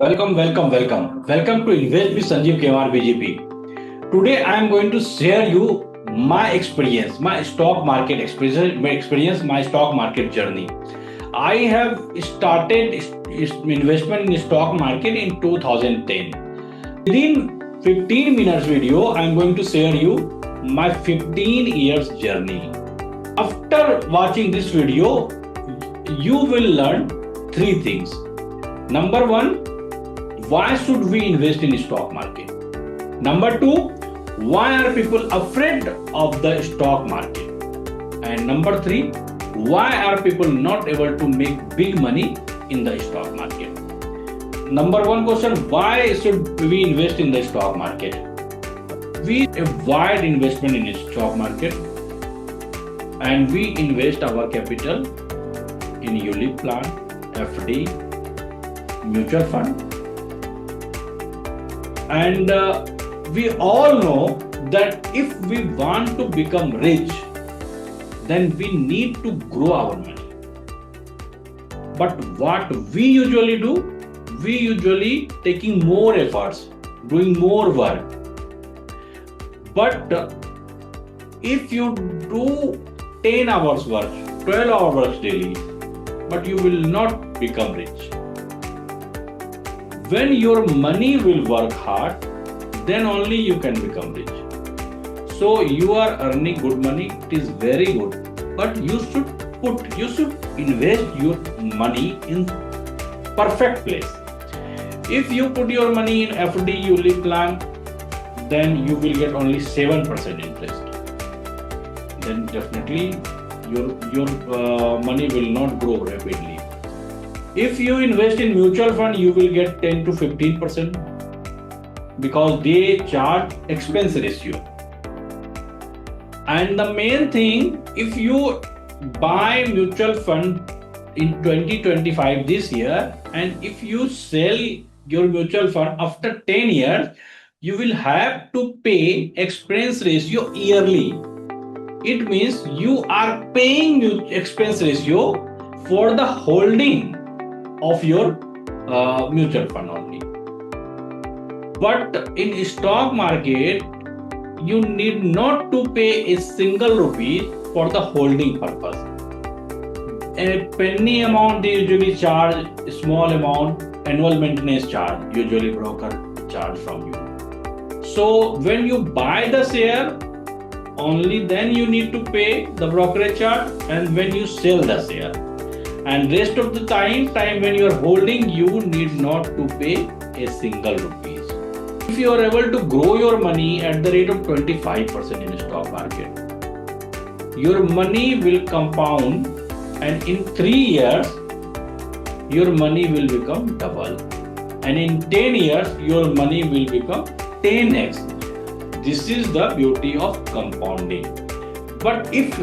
Welcome to Invest with Sanjeev Kemar BGP. Today I am going to share you my experience, my stock market experience, my stock market journey. I have started investment in stock market in 2010. Within 15 minutes video, I am going to share you my 15 years journey. After watching this video, you will learn three things. Number one, why should we invest in stock market? Number two, why are people afraid of the stock market? And number three, why are people not able to make big money in the stock market? Number one question, why should we invest in the stock market? We avoid investment in the stock market and we invest our capital in ULIP plan, FD, mutual fund. And we all know that if we want to become rich, then we need to grow our money. But what we usually do, we usually taking more efforts, doing more work. But if you do 10 hours work, 12 hours daily, but you will not become rich. When your money will work hard, then only you can become rich. So you are earning good money, it is very good, but you should invest your money in perfect place. If you put your money in FD ULIP plan, then you will get only 7% interest. Then definitely your money will not grow rapidly. If you invest in mutual fund, you will get 10 to 15% because they charge expense ratio. And the main thing, if you buy mutual fund in 2025 this year, and if you sell your mutual fund after 10 years, you will have to pay expense ratio yearly. It means you are paying expense ratio for the holding of your mutual fund only. But in stock market, you need not to pay a single rupee for the holding purpose. A penny amount they usually charge, a small amount annual maintenance charge, usually broker charge from you. So when you buy the share, only then you need to pay the brokerage charge, and when you sell the share. And rest of the time when you are holding, you need not to pay a single rupees. If you are able to grow your money at the rate of 25% in the stock market, your money will compound, and in 3 years, your money will become double. And in 10 years, your money will become 10x. This is the beauty of compounding. But if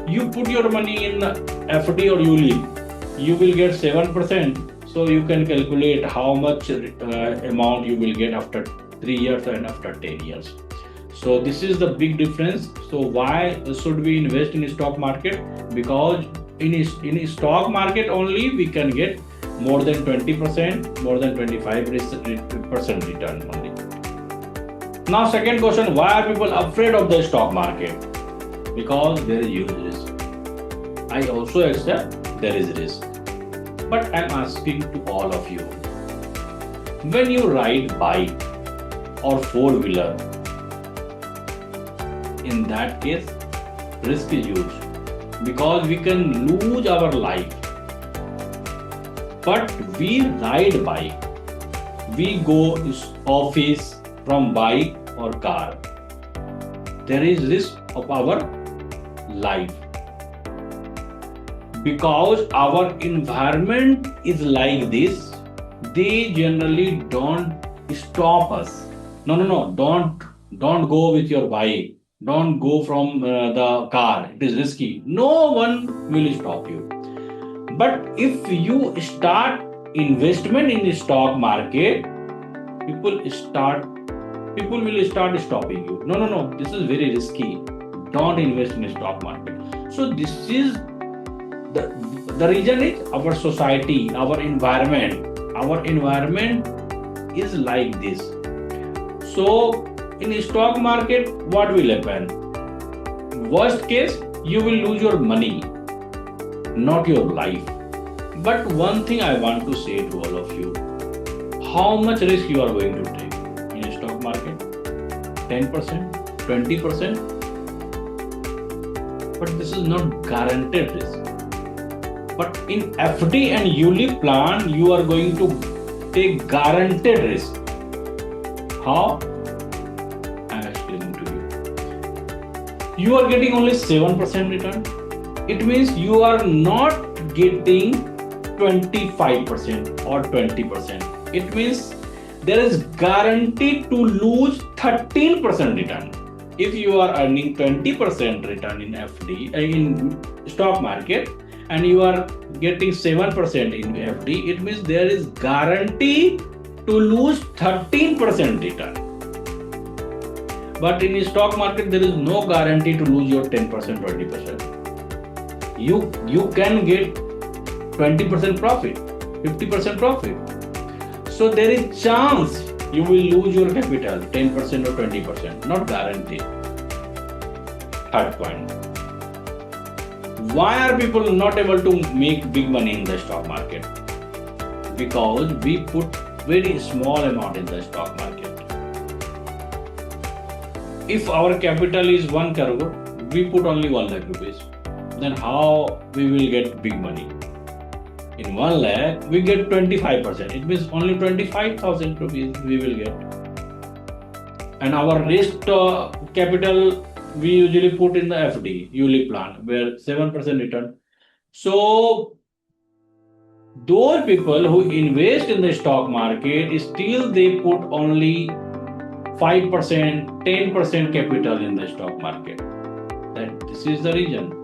you put your money in FD or ULIP, you will get 7%. So you can calculate how much amount you will get after 3 years and after 10 years. So this is the big difference. So why should we invest in stock market? Because in stock market only we can get more than 20%, more than 25% return only. Now second question, why are people afraid of the stock market? Because there is huge risk. I also accept there is risk. But I'm asking to all of you, when you ride bike or four-wheeler, in that case, risk is huge because we can lose our life. But we ride bike, we go to office from bike or car. There is risk of our life. Because our environment is like this, they generally don't stop us. No, don't go with your bike. Don't go from the car. It is risky. No one will stop you. But if you start investment in the stock market, people will start stopping you. No, this is very risky. Don't invest in the stock market. So this is the reason is our society, our environment is like this. So in stock market, what will happen? Worst case, you will lose your money, not your life. But one thing I want to say to all of you, how much risk you are going to take in a stock market? 10%, 20%? But this is not guaranteed risk. But in FD and ULIP plan, you are going to take guaranteed risk. How? I am explaining to you. You are getting only 7% return. It means you are not getting 25% or 20%. It means there is guaranteed to lose 13% return. If you are earning 20% return in FD, in stock market, and you are getting 7% in FD, it means there is guarantee to lose 13% return. But in stock market, there is no guarantee to lose your 10%, 20%. You can get 20% profit, 50% profit. So there is chance you will lose your capital 10% or 20%, not guaranteed. Third point. Why are people not able to make big money in the stock market? Because we put very small amount in the stock market. If our capital is 1 crore, we put only 1 lakh rupees. Then how we will get big money? In 1 lakh, we get 25%. It means only 25,000 rupees we will get. And our rest capital we usually put in the FD, ULIP plan, where 7% return. So those people who invest in the stock market, still they put only 5%, 10% capital in the stock market. That this is the reason.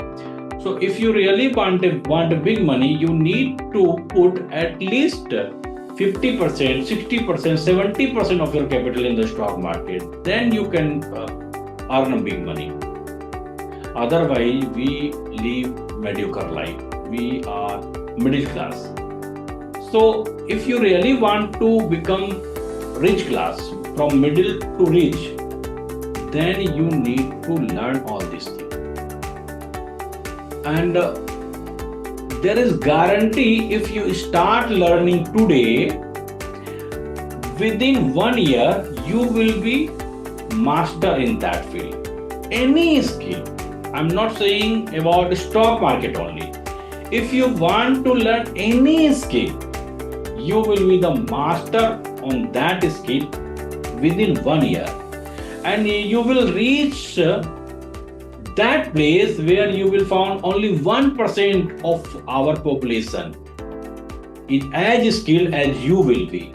So if you really want big money, you need to put at least 50%, 60%, 70% of your capital in the stock market. Then you can earn big money. Otherwise, we live mediocre life. We are middle class. So if you really want to become rich class, from middle to rich, then you need to learn all these things. And there is guarantee if you start learning today, within 1 year, you will be master in that field. Any skill. I'm not saying about the stock market only. If you want to learn any skill, you will be the master on that skill within 1 year. And you will reach that place where you will find only 1% of our population is as skilled as you will be.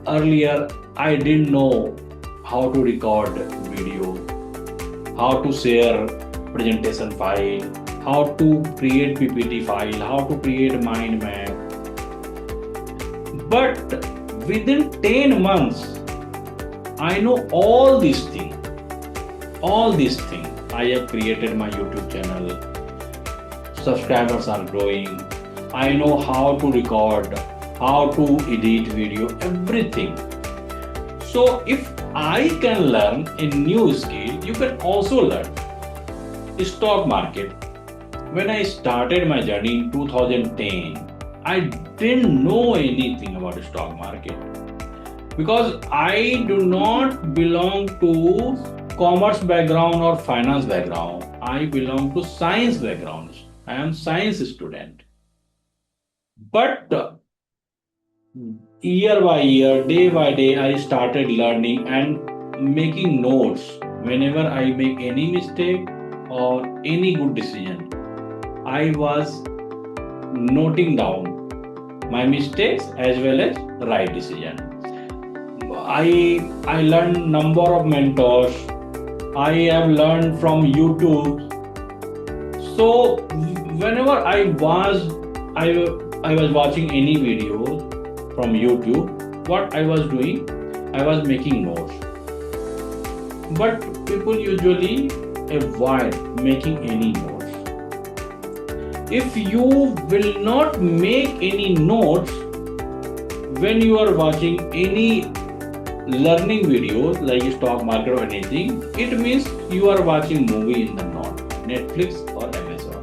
Earlier, I didn't know how to record video, how to share presentation file, how to create PPT file, how to create mind map. But within 10 months, I know all these things. All these things. I have created my YouTube channel. Subscribers are growing. I know how to record, how to edit video, everything. So if I can learn a new skill, you can also learn. Stock market. When I started my journey in 2010, I didn't know anything about the stock market because I do not belong to commerce background or finance background. I belong to science background. I am science student. But year by year, day by day, I started learning and making notes. Whenever I make any mistake or any good decision, I was noting down my mistakes as well as right decision. I learned number of mentors. I have learned from YouTube. So whenever I was watching any video from YouTube, what I was doing, I was making notes. But people usually avoid making any notes. If you will not make any notes, when you are watching any learning videos like stock market or anything, it means you are watching movie in the not Netflix or Amazon.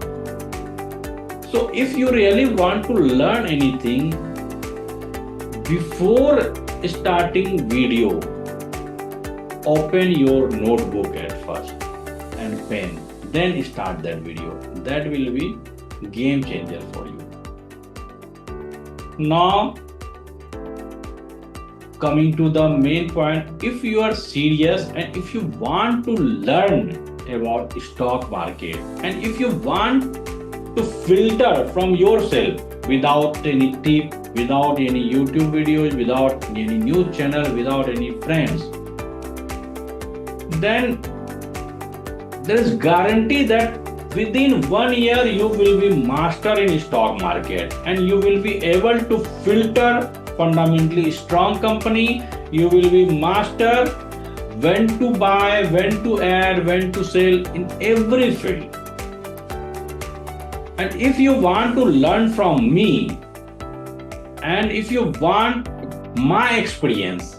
So if you really want to learn anything, before starting video, open your notebook at first and pen, then start that video. That will be game changer for you. Now coming to the main point, if you are serious and if you want to learn about stock market, and if you want to filter from yourself without any tip, without any YouTube videos, without any news channel, without any friends, then there is guarantee that within 1 year you will be master in stock market, and you will be able to filter fundamentally strong company. You will be master when to buy, when to add, when to sell in every field. And if you want to learn from me, and if you want my experience,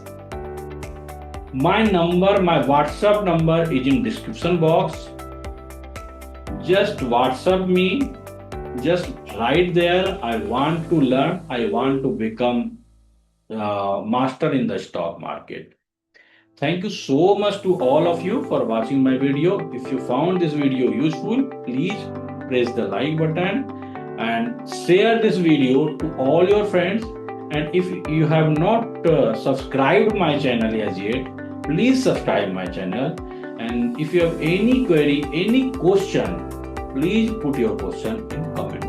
my number, my WhatsApp number is in description box. Just WhatsApp me, just write there, I want to learn, I want to become master in the stock market. Thank you so much to all of you for watching my video. If you found this video useful, please press the like button and share this video to all your friends. And if you have not subscribed my channel as yet, please subscribe my channel. And if you have any query, any question, please put your question in comment.